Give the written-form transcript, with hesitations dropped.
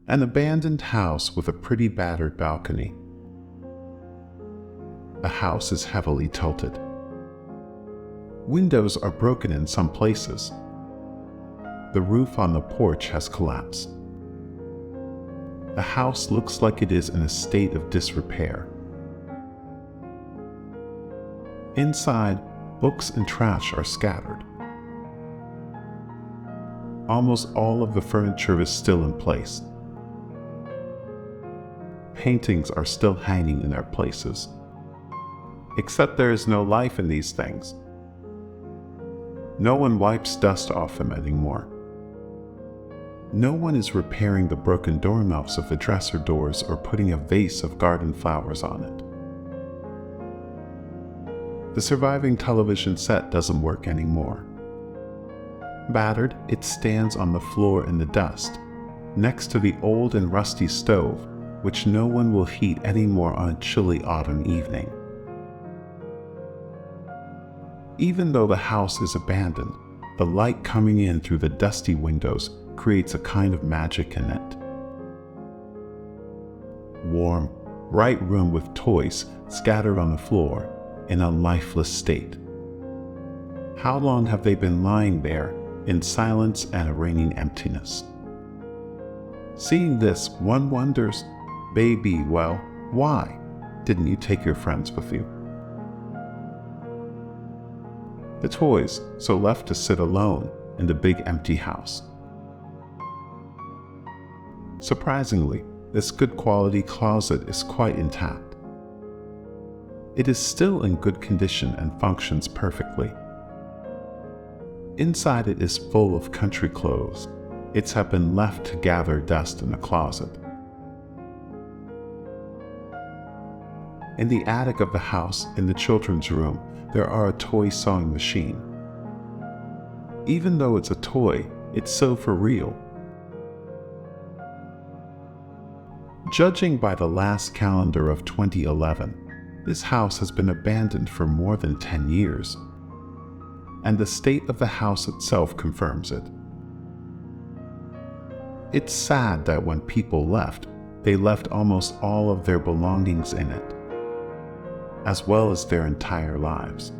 An abandoned house with a pretty battered balcony. The house is heavily tilted. Windows are broken in some places. The roof on the porch has collapsed. The house looks like it is in a state of disrepair. Inside, books and trash are scattered. Almost all of the furniture is still in place. Paintings are still hanging in their places. Except there is no life in these things. No one wipes dust off them anymore. No one is repairing the broken doorknobs of the dresser doors or putting a vase of garden flowers on it. The surviving television set doesn't work anymore. Battered, it stands on the floor in the dust, next to the old and rusty stove, which no one will heat anymore on a chilly autumn evening. Even though the house is abandoned, the light coming in through the dusty windows creates a kind of magic in it. Warm, bright room with toys scattered on the floor in a lifeless state. How long have they been lying there in silence and a reigning emptiness? Seeing this, one wonders, baby, well, why didn't you take your friends with you? The toys so left to sit alone in the big empty house. Surprisingly, this good quality closet is quite intact. It is still in good condition and functions perfectly. Inside it is full of country clothes. It have been left to gather dust in the closet. In the attic of the house, in the children's room, there are a toy sewing machine. Even though it's a toy, it's so for real. Judging by the last calendar of 2011, this house has been abandoned for more than 10 years. And the state of the house itself confirms it. It's sad that when people left, they left almost all of their belongings in it, as well as their entire lives.